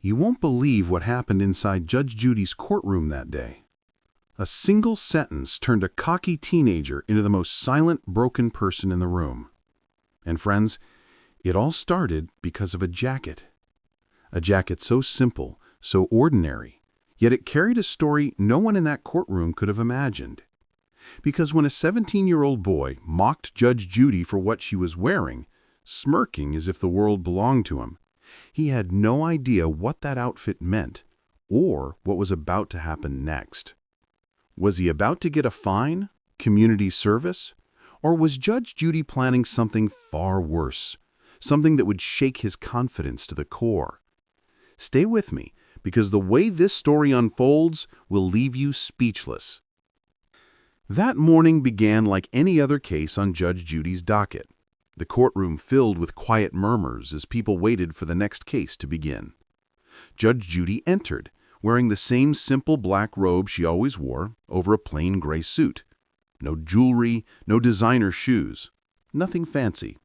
You won't believe what happened inside Judge Judy's courtroom that day. A single sentence turned a cocky teenager into the most silent, broken person in the room. And friends, it all started because of a jacket. A jacket so simple, so ordinary, yet it carried a story no one in that courtroom could have imagined. Because when a 17-year-old boy mocked Judge Judy for what she was wearing, smirking as if the world belonged to him, he had no idea what that outfit meant or what was about to happen next. Was he about to get a fine, community service, or was Judge Judy planning something far worse, something that would shake his confidence to the core? Stay with me, because the way this story unfolds will leave you speechless. That morning began like any other case on Judge Judy's docket. The courtroom filled with quiet murmurs as people waited for the next case to begin. Judge Judy entered, wearing the same simple black robe she always wore over a plain gray suit. No jewelry, no designer shoes, nothing fancy.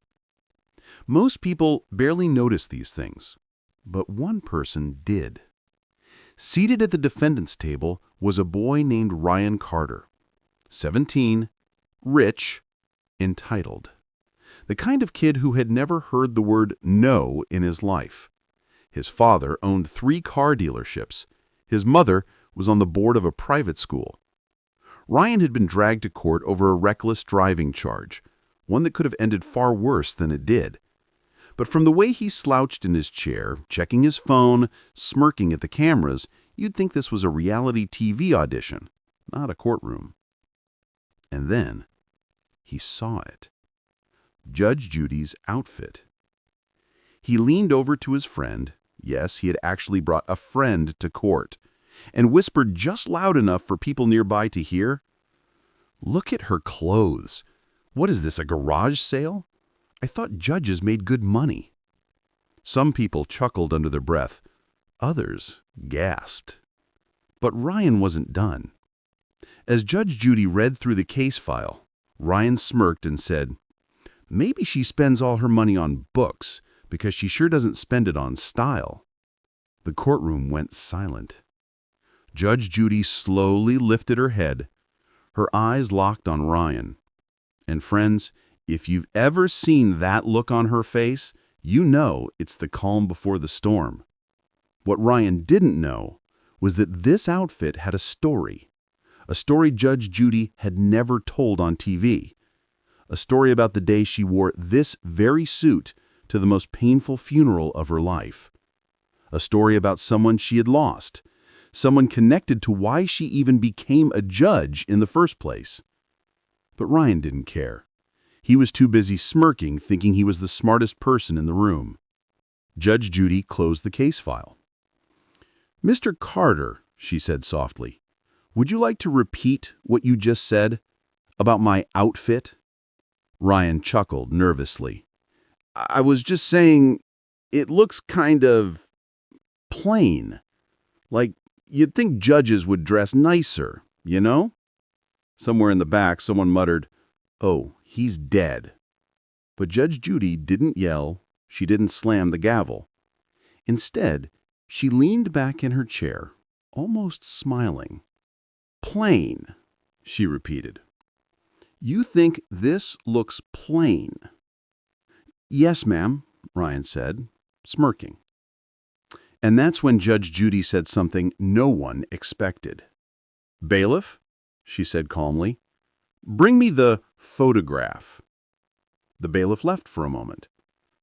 Most people barely notice these things, but one person did. Seated at the defendant's table was a boy named Ryan Carter. 17, rich, entitled. The kind of kid who had never heard the word no in his life. His father owned 3 car dealerships. His mother was on the board of a private school. Ryan had been dragged to court over a reckless driving charge, one that could have ended far worse than it did. But from the way he slouched in his chair, checking his phone, smirking at the cameras, you'd think this was a reality TV audition, not a courtroom. And then he saw it. Judge Judy's outfit. He leaned over to his friend, yes, he had actually brought a friend to court, and whispered just loud enough for people nearby to hear, "Look at her clothes. What is this, a garage sale? I thought judges made good money." Some people chuckled under their breath. Others gasped. But Ryan wasn't done. As Judge Judy read through the case file, Ryan smirked and said, "Maybe she spends all her money on books because she sure doesn't spend it on style." The courtroom went silent. Judge Judy slowly lifted her head. Her eyes locked on Ryan. And friends, if you've ever seen that look on her face, you know it's the calm before the storm. What Ryan didn't know was that this outfit had a story Judge Judy had never told on TV, a story about the day she wore this very suit to the most painful funeral of her life, a story about someone she had lost, someone connected to why she even became a judge in the first place. But Ryan didn't care. He was too busy smirking, thinking he was the smartest person in the room. Judge Judy closed the case file. "Mr. Carter," she said softly, "would you like to repeat what you just said about my outfit?" Ryan chuckled nervously. "I was just saying, it looks kind of plain. Like you'd think judges would dress nicer, you know?" Somewhere in the back, someone muttered, "Oh, he's dead." But Judge Judy didn't yell. She didn't slam the gavel. Instead, she leaned back in her chair, almost smiling. "Plain," she repeated. "You think this looks plain?" "Yes, ma'am," Ryan said, smirking. And that's when Judge Judy said something no one expected. "Bailiff," she said calmly, "bring me the photograph." The bailiff left for a moment,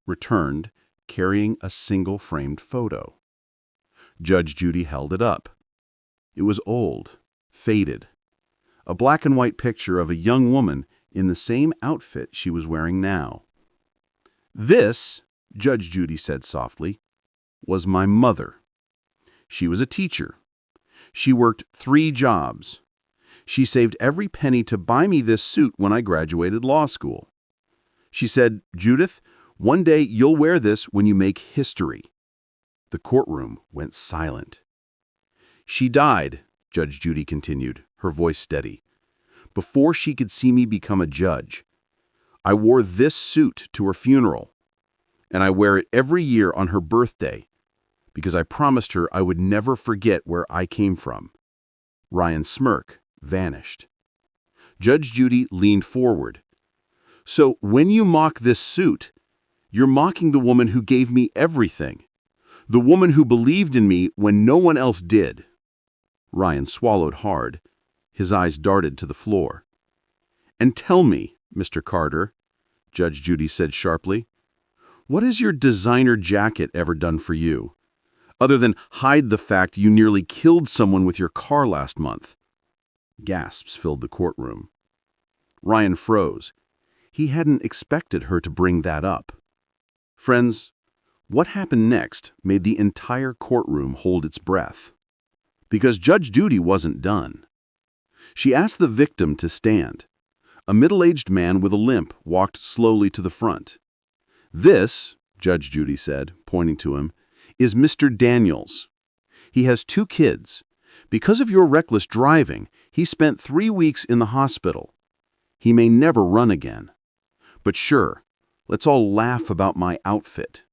returned, carrying a single framed photo. Judge Judy held it up. It was old, faded, a black and white picture of a young woman in the same outfit she was wearing now. "This," Judge Judy said softly, "was my mother. She was a teacher. She worked 3 jobs. She saved every penny to buy me this suit when I graduated law school. She said, 'Judith, one day you'll wear this when you make history.'" The courtroom went silent. "She died," Judge Judy continued, her voice steady, "before she could see me become a judge. I wore this suit to her funeral, and I wear it every year on her birthday, because I promised her I would never forget where I came from." Ryan's smirk vanished. Judge Judy leaned forward. "So when you mock this suit, you're mocking the woman who gave me everything, the woman who believed in me when no one else did." Ryan swallowed hard. His eyes darted to the floor. "And tell me, Mr. Carter," Judge Judy said sharply, "what has your designer jacket ever done for you, other than hide the fact you nearly killed someone with your car last month?" Gasps filled the courtroom. Ryan froze. He hadn't expected her to bring that up. Friends, what happened next made the entire courtroom hold its breath. Because Judge Judy wasn't done. She asked the victim to stand. A middle-aged man with a limp walked slowly to the front. "This," Judge Judy said, pointing to him, "is Mr. Daniels. He has 2 kids. Because of your reckless driving, he spent 3 weeks in the hospital. He may never run again. But sure, let's all laugh about my outfit."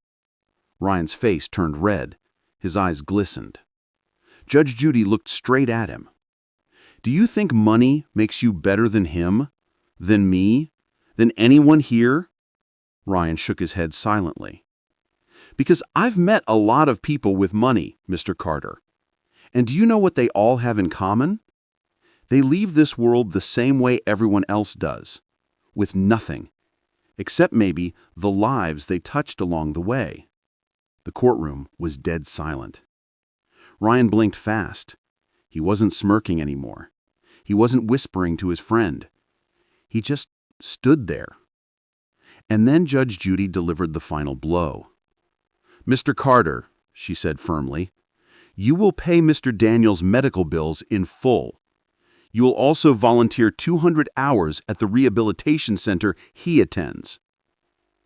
Ryan's face turned red. His eyes glistened. Judge Judy looked straight at him. "Do you think money makes you better than him? Than me? Than anyone here?" Ryan shook his head silently. "Because I've met a lot of people with money, Mr. Carter. And do you know what they all have in common? They leave this world the same way everyone else does, with nothing, except maybe the lives they touched along the way." The courtroom was dead silent. Ryan blinked fast. He wasn't smirking anymore. He wasn't whispering to his friend. He just stood there. And then Judge Judy delivered the final blow. "Mr. Carter," she said firmly, "you will pay Mr. Daniels' medical bills in full. You will also volunteer 200 hours at the rehabilitation center he attends.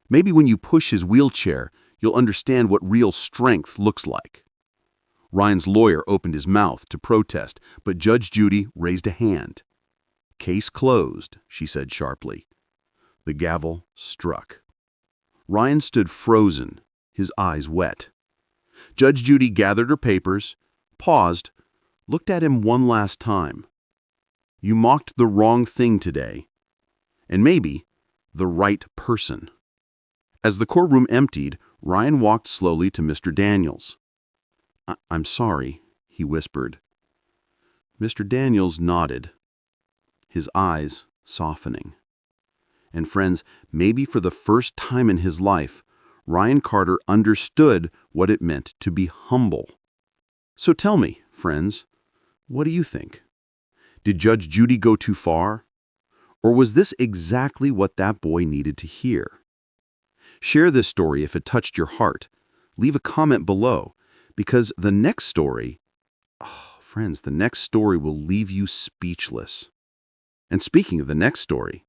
Maybe when you push his wheelchair, you'll understand what real strength looks like." Ryan's lawyer opened his mouth to protest, but Judge Judy raised a hand. "Case closed," she said sharply. The gavel struck. Ryan stood frozen, his eyes wet. Judge Judy gathered her papers, paused, looked at him one last time. "You mocked the wrong thing today, and maybe the right person." As the courtroom emptied, Ryan walked slowly to Mr. Daniels. I'm sorry," he whispered. Mr. Daniels nodded, his eyes softening. And friends, maybe for the first time in his life, Ryan Carter understood what it meant to be humble. So tell me, friends, what do you think? Did Judge Judy go too far? Or was this exactly what that boy needed to hear? Share this story if it touched your heart. Leave a comment below, because the next story, friends, the next story will leave you speechless. And speaking of the next story,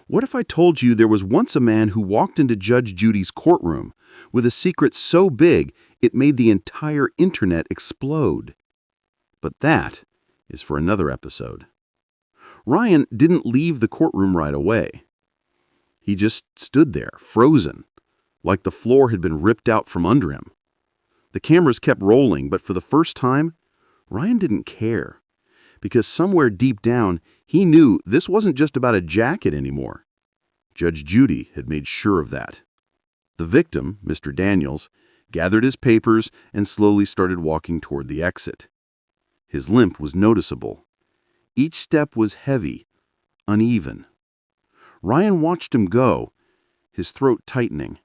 what if I told you there was once a man who walked into Judge Judy's courtroom with a secret so big it made the entire internet explode? But that is for another episode. Ryan didn't leave the courtroom right away. He just stood there, frozen, like the floor had been ripped out from under him. The cameras kept rolling, but for the first time, Ryan didn't care. Because somewhere deep down, he knew this wasn't just about a jacket anymore. Judge Judy had made sure of that. The victim, Mr. Daniels, gathered his papers and slowly started walking toward the exit. His limp was noticeable. Each step was heavy, uneven. Ryan watched him go, his throat tightening.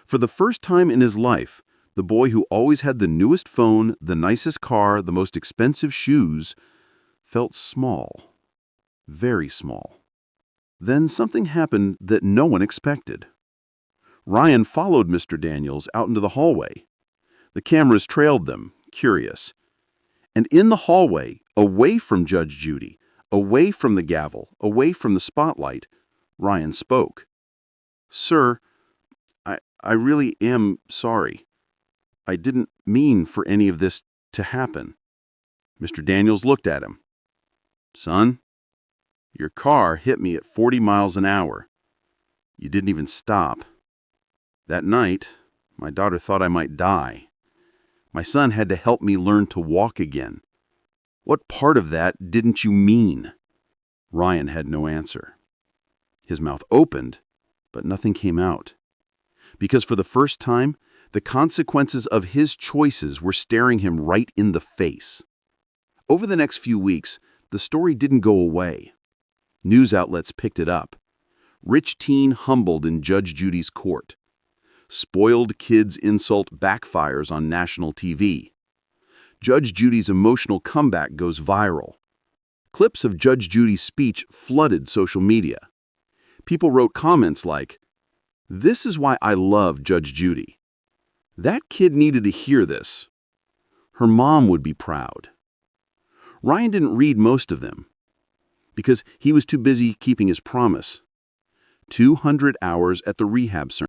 For the first time in his life, the boy who always had the newest phone, the nicest car, the most expensive shoes, felt small, very small. Then something happened that no one expected. Ryan followed Mr. Daniels out into the hallway. The cameras trailed them, curious. And in the hallway, away from Judge Judy, away from the gavel, away from the spotlight, Ryan spoke. "Sir, I really am sorry. I didn't mean for any of this to happen." Mr. Daniels looked at him. "Son, your car hit me at 40 miles an hour. You didn't even stop. That night, my daughter thought I might die. My son had to help me learn to walk again. What part of that didn't you mean? Ryan had no answer. His mouth opened, but nothing came out. Because for the first time, the consequences of his choices were staring him right in the face. Over the next few weeks, the story didn't go away. News outlets picked it up. Rich teen humbled in Judge Judy's court. Spoiled kid's insult backfires on national TV. Judge Judy's emotional comeback goes viral. Clips of Judge Judy's speech flooded social media. People wrote comments like, "This is why I love Judge Judy. That kid needed to hear this. Her mom would be proud." Ryan didn't read most of them because he was too busy keeping his promise. 200 hours at the rehab center.